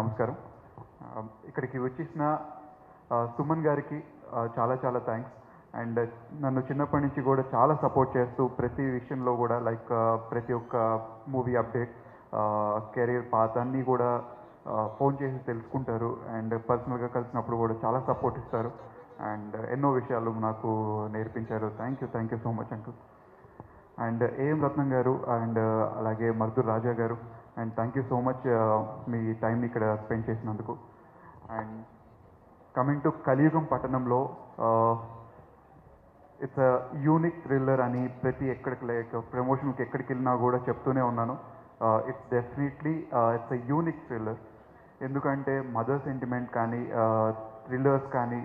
నమస్కారం. ఇక్కడికి వచ్చేసిన సుమన్ గారికి చాలా చాలా థ్యాంక్స్. అండ్ నన్ను చిన్నప్పటి నుంచి కూడా చాలా సపోర్ట్ చేస్తూ ప్రతి విషయంలో కూడా లైక్ ప్రతి ఒక్క మూవీ అప్డేట్, కెరీర్ పాత్ అన్నీ కూడా ఫోన్ చేసి తెలుసుకుంటారు. అండ్ పర్సనల్గా కలిసినప్పుడు కూడా చాలా సపోర్ట్ ఇస్తారు. అండ్ ఎన్నో విషయాలు నాకు నేర్పించారు. Thank you so much uncle. And AM Ratnam garu and అలాగే Mardur Raja garu, and thank you so much మీ టైంని ఇక్కడ స్పెండ్ చేసినందుకు. అండ్ కమింగ్ టు కలియుగం పట్టణంలో, ఇట్స్ అ యూనిక్ థ్రిల్లర్ అని ప్రతి ఎక్కడికి లైక్ ప్రమోషన్కి ఎక్కడికి వెళ్ళినా కూడా చెప్తూనే ఉన్నాను. It's definitely it's a unique thriller. ఎందుకంటే మదర్ సెంటిమెంట్ కానీ థ్రిల్లర్స్ కానీ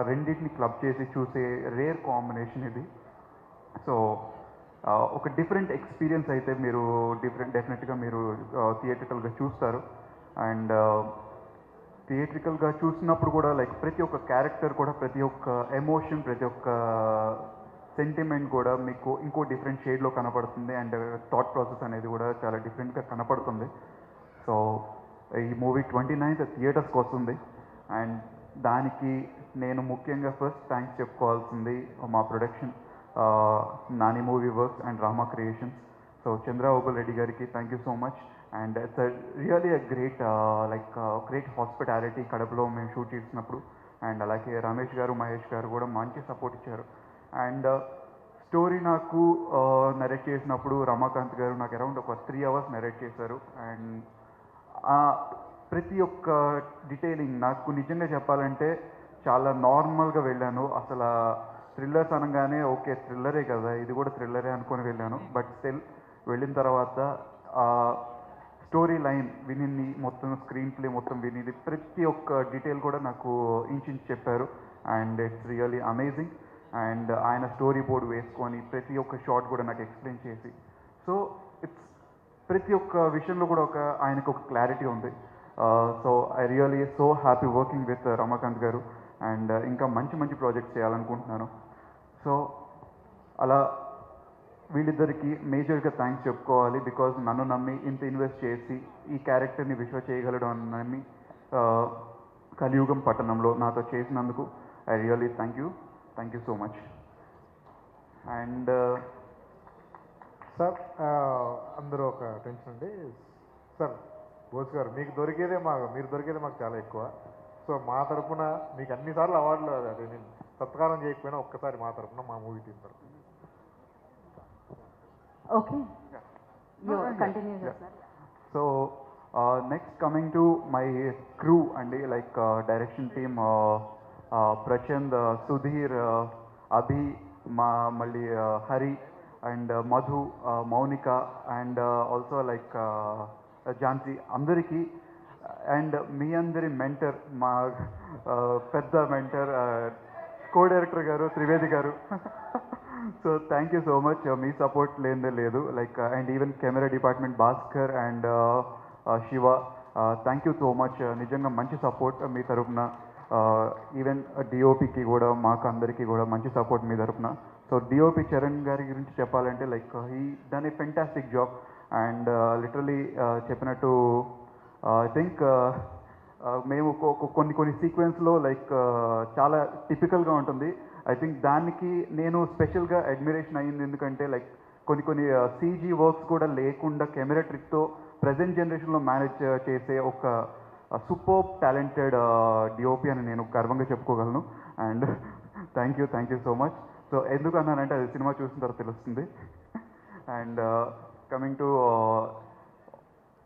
రెండింటిని క్లబ్ చేసి చూసే రేర్ కాంబినేషన్ ఇది. సో ఒక డిఫరెంట్ ఎక్స్పీరియన్స్ అయితే మీరు డెఫినెట్గా మీరు థియేట్రికల్గా చూస్తారు. అండ్ థియేట్రికల్గా చూసినప్పుడు కూడా లైక్ ప్రతి ఒక్క క్యారెక్టర్ కూడా, ప్రతి ఒక్క ఎమోషన్, ప్రతి ఒక్క సెంటిమెంట్ కూడా మీకు ఇంకో డిఫరెంట్ షేడ్లో కనపడుతుంది. అండ్ థాట్ ప్రాసెస్ అనేది కూడా చాలా డిఫరెంట్గా కనపడుతుంది. సో ఈ మూవీ 29th థియేటర్స్కి వస్తుంది. అండ్ దానికి నేను ముఖ్యంగా ఫస్ట్ థ్యాంక్స్ చెప్పుకోవాల్సింది మా production, Nani movie works and Rama creations. So Chandrababu Reddy గారికి thank you so much. And it's really a great great hospitality కడపలో మేము షూట్ చేసినప్పుడు. అండ్ అలాగే రమేష్ గారు, మహేష్ గారు కూడా మంచి సపోర్ట్ ఇచ్చారు. అండ్ స్టోరీ నాకు నరేట్ చేసినప్పుడు రమాకాంత్ గారు నాకు అరౌండ్ ఒక 3 hours నరేట్ చేశారు. అండ్ ప్రతి ఒక్క డీటెయిలింగ్ నాకు నిజంగా చెప్పాలంటే చాలా నార్మల్గా వెళ్ళాను. అసలు థ్రిల్లర్స్ అనగానే ఓకే థ్రిల్లరే కదా, ఇది కూడా థ్రిల్లరే అనుకొని వెళ్ళాను. బట్ స్టిల్ వెళ్ళిన తర్వాత స్టోరీ లైన్ విని, మొత్తం స్క్రీన్ ప్లే మొత్తం విని, ప్రతి ఒక్క డీటెయిల్ కూడా నాకు ఇంచు చెప్పారు. And it's really amazing. And ఆయన స్టోరీ బోర్డు వేసుకొని ప్రతి ఒక్క షాట్ కూడా నాకు ఎక్స్ప్లెయిన్ చేసి, సో ఇట్స్ ప్రతి ఒక్క విషయంలో కూడా ఆయనకు ఒక క్లారిటీ ఉంది. So I really so happy working with Ramakanth garu. And ఇంకా మంచి మంచి ప్రాజెక్ట్స్ చేయాలనుకుంటున్నాను. సో అలా వీళ్ళిద్దరికి మేజర్గా థ్యాంక్స్ చెప్పుకోవాలి. బికాజ్ నన్ను నమ్మి ఇంత ఇన్వెస్ట్ చేసి ఈ క్యారెక్టర్ని విశ్వ చేయగలడం అని నమ్మి కలియుగం పట్టణంలో నాతో చేసినందుకు I really thank you so much. And sir అందరూ ఒక టెన్షన్ అండి సార్. బోస్ గారు మీరు దొరికేదే మాకు చాలా ఎక్కువ. సో మా తరఫున మీకు అన్నిసార్లు అవార్డులు అదే నేను సత్కారం చేయకపోయినా ఒక్కసారి మా తరఫున, మా మూవీ టీం తరఫున. ఓకే, కంటిన్యూ చేస్తారు. So next coming to my crew అండి, లైక్ డైరెక్షన్ టీమ్ ప్రచంద్, సుధీర్, అభి, మళ్ళీ Hari and Madhu, Mounika and also like Jhansi అందరికీ. అండ్ మీ అందరి మెంటర్, మా పెద్ద మెంటర్ కో డైరెక్టర్ గారు త్రివేది గారు. So thank you so much. Me support లేదే లేదు. Like and even camera department Bhaskar and Shiva, thank you so much. నిజంగా మంచి సపోర్ట్ మీ తరఫున. ఈవెన్ డిఓపికి కూడా, మాకు అందరికీ కూడా మంచి సపోర్ట్ మీ తరఫున. సో డిఓపి చరణ్ గారి గురించి చెప్పాలంటే like he done a fantastic job. And literally చెప్పినట్టు ఐ థింక్ మేము కొన్ని సీక్వెన్స్లో లైక్ చాలా టిపికల్గా ఉంటుంది. ఐ థింక్ దానికి నేను స్పెషల్గా అడ్మిరేషన్ అయ్యింది. ఎందుకంటే లైక్ కొన్ని సీజీ వర్క్స్ కూడా లేకుండా కెమెరా ట్రిక్తో ప్రజెంట్ జనరేషన్లో మేనేజ్ చేసే ఒక సూపర్ టాలెంటెడ్ డిఓపి అని నేను గర్వంగా చెప్పుకోగలను. And thank you so much. So ఎందుకు అన్నానంటే అది సినిమా చూసిన తర్వాత తెలుస్తుంది. And coming to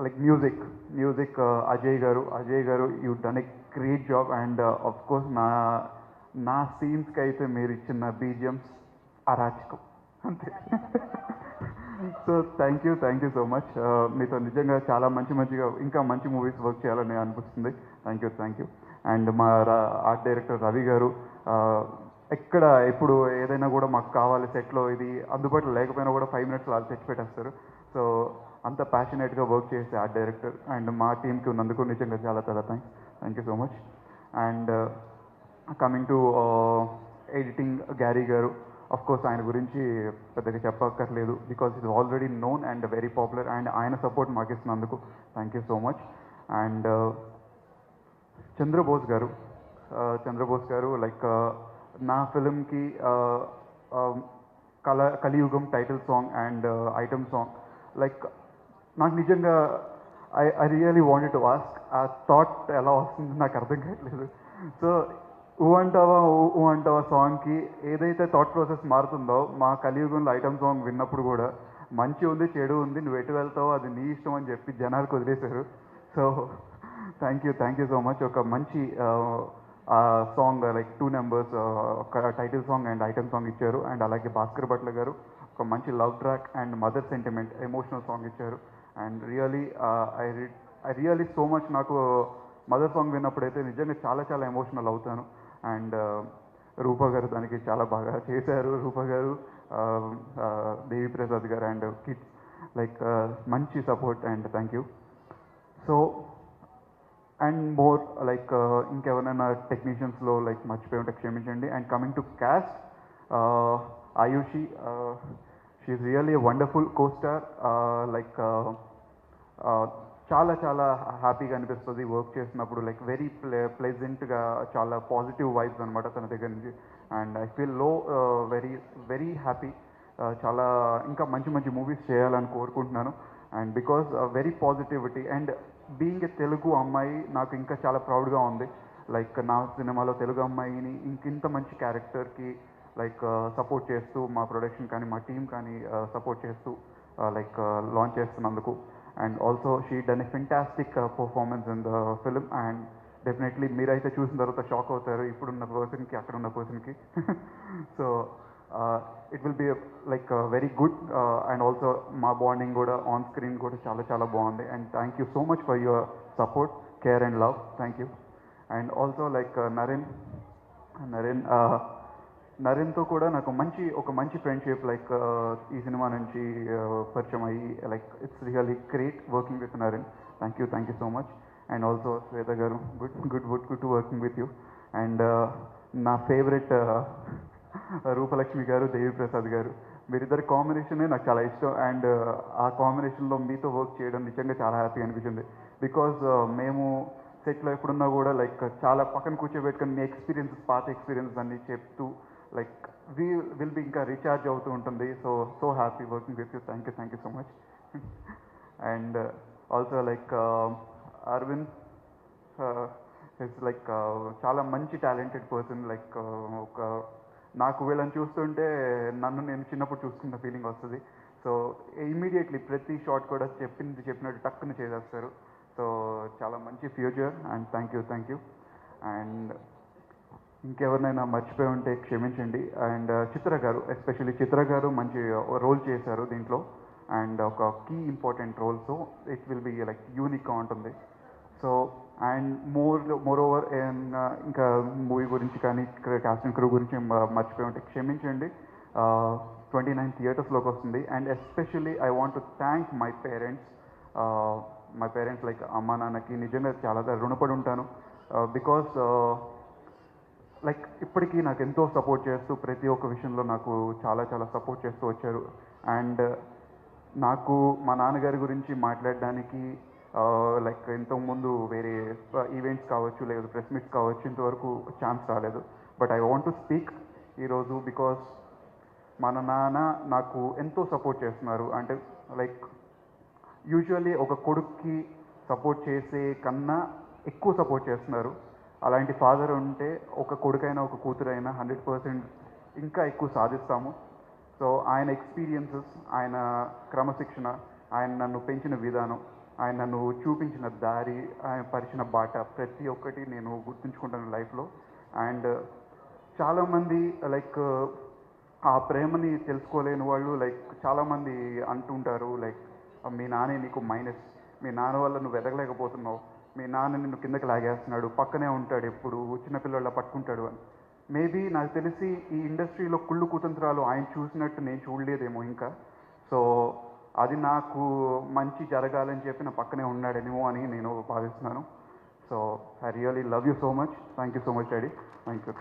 like music Ajay garu you done a great job. And of course నా సీన్స్కి అయితే మీరు ఇచ్చిన బీజిఎమ్స్ అరాచకం అంతే. So thank you so much. మీతో నిజంగా చాలా మంచిగా ఇంకా మంచి మూవీస్ వర్క్ చేయాలని అనిపిస్తుంది. Thank you. అండ్ మా ఆర్ట్ డైరెక్టర్ రవి గారు, ఎక్కడ ఎప్పుడు ఏదైనా కూడా మాకు కావాలి సెట్లో, ఇది అందుబాటులో లేకపోయినా కూడా 5 minutes వాళ్ళు తెచ్చి పెట్టేస్తారు. సో అంత ప్యాషనేట్గా వర్క్ చేసే ఆర్ట్ డైరెక్టర్ అండ్ మా టీంకి ఉన్నందుకు నిజంగా చాలా thank you so much. And coming to editing Gary garu, of course ఆయన గురించి పెద్దగా చెప్పక్కర్లేదు. Because it already known and very popular. And ఆయన సపోర్ట్ మాకు ఇస్తున్నందుకు thank you so much. And Chandrabose garu Chandrabose garu like నా ఫిలింకి Kaliyugam title song and item song like నాకు నిజంగా I really wanted to ask ఆ థాట్ ఎలా వస్తుంది నాకు అర్థం కావట్లేదు. సో ఊ అంటావా సాంగ్కి ఏదైతే థాట్ ప్రాసెస్ మారుతుందో మా కలియుగంలో ఐటమ్ సాంగ్ విన్నప్పుడు కూడా మంచి ఉంది చెడు ఉంది నువ్వు ఎటు వెళ్తావో అది నీ ఇష్టం అని చెప్పి జనాలకు వదిలేశారు. So thank you so much. ఒక మంచి song like 2 numbers title song and item song ఇచ్చారు. అండ్ అలాగే భాస్కర్ భట్ల గారు ఒక మంచి love track and mother sentiment emotional song ఇచ్చారు. And I really so much నాకు మదర్ సాంగ్ విన్నప్పుడైతే నిజంగా చాలా ఎమోషనల్ అవుతాను. అండ్ రూపా గారు దానికి చాలా బాగా చేశారు. రూపా గారు, Devi Prasad garu and kids like మంచి support and thank you. So and more like ఇంకెవరైనా టెక్నీషియన్స్లో లైక్ మర్చిపోయి ఉంటే క్షమించండి. And coming to cast, Ayushi she really wonderful costar. Like చాలా హ్యాపీగా అనిపిస్తుంది వర్క్ చేసినప్పుడు. లైక్ వెరీ ప్లెజెంట్గా చాలా పాజిటివ్ వైబ్స్ అనమాట తన దగ్గర నుంచి. And I feel very happy. చాలా ఇంకా మంచి మూవీస్ చేయాలని కోరుకుంటున్నాను. And because very positivity and being a Telugu అమ్మాయి నాకు ఇంకా చాలా ప్రౌడ్గా ఉంది. లైక్ నా సినిమాలో తెలుగు అమ్మాయిని ఇంత మంచి క్యారెక్టర్కి లైక్ సపోర్ట్ చేస్తూ మా ప్రొడక్షన్ కానీ మా టీం కానీ సపోర్ట్ చేస్తూ లైక్ లాంచ్ చేస్తున్నందుకు. And also she done a fantastic performance in the film. And definitely మీరైతే చూసిన తర్వాత షాక్ అవుతారు ఇప్పుడున్న పర్సన్కి అక్కడున్న పర్సన్కి. So it will be like very good. And also మా బాండింగ్ కూడా ఆన్ స్క్రీన్ కూడా చాలా బాగుంది. And thank you so much for your support, care and love. Thank you. And also like నరేన్తో కూడా నాకు ఒక మంచి ఫ్రెండ్షిప్ లైక్ ఈ సినిమా నుంచి పరిచయం అయ్యి like it's really great working with Naren. Thank you so much. And also Shweta garu good to working with you. And నా ఫేవరెట్ రూపలక్ష్మి గారు, దేవి ప్రసాద్ గారు, మీరిద్దరి కాంబినేషనే నాకు చాలా ఇష్టం. అండ్ ఆ కాంబినేషన్లో మీతో వర్క్ చేయడం నిజంగా చాలా హ్యాపీగా అనిపించింది. బికాజ్ మేము సెట్లో ఎప్పుడున్నా కూడా లైక్ చాలా పక్కన కూర్చోబెట్టుకొని మీ పాత ఎక్స్పీరియన్స్ అన్నీ చెప్తూ లైక్ విల్ బి ఇంకా రీఛార్జ్ అవుతూ ఉంటుంది. So happy working with you. Thank you so much. And also like Aravind it's like చాలా మంచి టాలెంటెడ్ పర్సన్. లైక్ నాకు వీళ్ళని చూస్తుంటే నేను చిన్నప్పుడు చూసుకున్న ఫీలింగ్ వస్తుంది. సో ఇమ్మీడియట్లీ ప్రతి షాట్ కూడా చెప్పినట్టు టక్కున చేసేస్తారు. సో చాలా మంచి future. And thank you. And ఇంకెవరినైనా మర్చిపోయి ఉంటే క్షమించండి. అండ్ ఎస్పెషల్లీ చిత్ర గారు మంచి రోల్ చేశారు దీంట్లో. అండ్ ఒక key important role. So it will be like యూనిక్గా ఉంటుంది. సో అండ్ మోర్ ఓవర్ ఇంకా మూవీ గురించి కానీ క్యాస్ట్ అండ్ క్రూ గురించి మర్చిపోయి ఉంటే క్షమించండి. 29 థియేటర్స్లోకి వస్తుంది. And especially I want to thank my parents like అమ్మా నాన్నకి నిజంగా చాలా రుణపడి ఉంటాను. బికాస్ లైక్ ఇప్పటికీ నాకు ఎంతో సపోర్ట్ చేస్తూ ప్రతి ఒక్క విషయంలో నాకు చాలా సపోర్ట్ చేస్తూ వచ్చారు. అండ్ నాకు మా నాన్నగారి గురించి మాట్లాడడానికి లైక్ ఇంతకుముందు వేరే ఈవెంట్స్ కావచ్చు లేదా ప్రెస్ మీట్స్ కావచ్చు ఇంతవరకు ఛాన్స్ రాలేదు. But I want to speak ఈరోజు బికాస్ మన నాన్న నాకు ఎంతో సపోర్ట్ చేస్తున్నారు. అంటే లైక్ యూజువల్లీ ఒక కొడుక్కి సపోర్ట్ చేసే కన్నా ఎక్కువ సపోర్ట్ చేస్తున్నారు. అలాంటి ఫాదర్ ఉంటే ఒక కొడుకైనా ఒక కూతురైనా 100% ఇంకా ఎక్కువ సాధిస్తాము. సో ఆయన ఎక్స్పీరియన్సెస్, ఆయన క్రమశిక్షణ, ఆయన నన్ను పెంచిన విధానం, ఆయన నన్ను చూపించిన దారి, ఆయన పరిచిన బాట ప్రతి ఒక్కటి నేను గుర్తుంచుకుంటాను లైఫ్లో. అండ్ చాలామంది లైక్ ఆ ప్రేమని తెలుసుకోలేని వాళ్ళు లైక్ చాలామంది అంటుంటారు లైక్ మీ నాన్నే నీకు మైనస్, మీ నాన్న వల్ల నువ్వు ఎదగలేకపోతున్నావు, మీ నాన్న నిన్ను కిందకి లాగేస్తున్నాడు, పక్కనే ఉంటాడు ఎప్పుడు చిన్నపిల్లల పట్టుకుంటాడు అని. మేబీ నాకు తెలిసి ఈ ఇండస్ట్రీలో కుళ్ళు కుతంత్రాలు ఆయన చూసినట్టు నేను చూడలేదేమో ఇంకా. సో అది నాకు మంచి జరగాలని చెప్పి నా పక్కనే ఉన్నాడేమో అని నేను భావిస్తున్నాను. So I really love you so much. Thank you so much daddy. Thank you.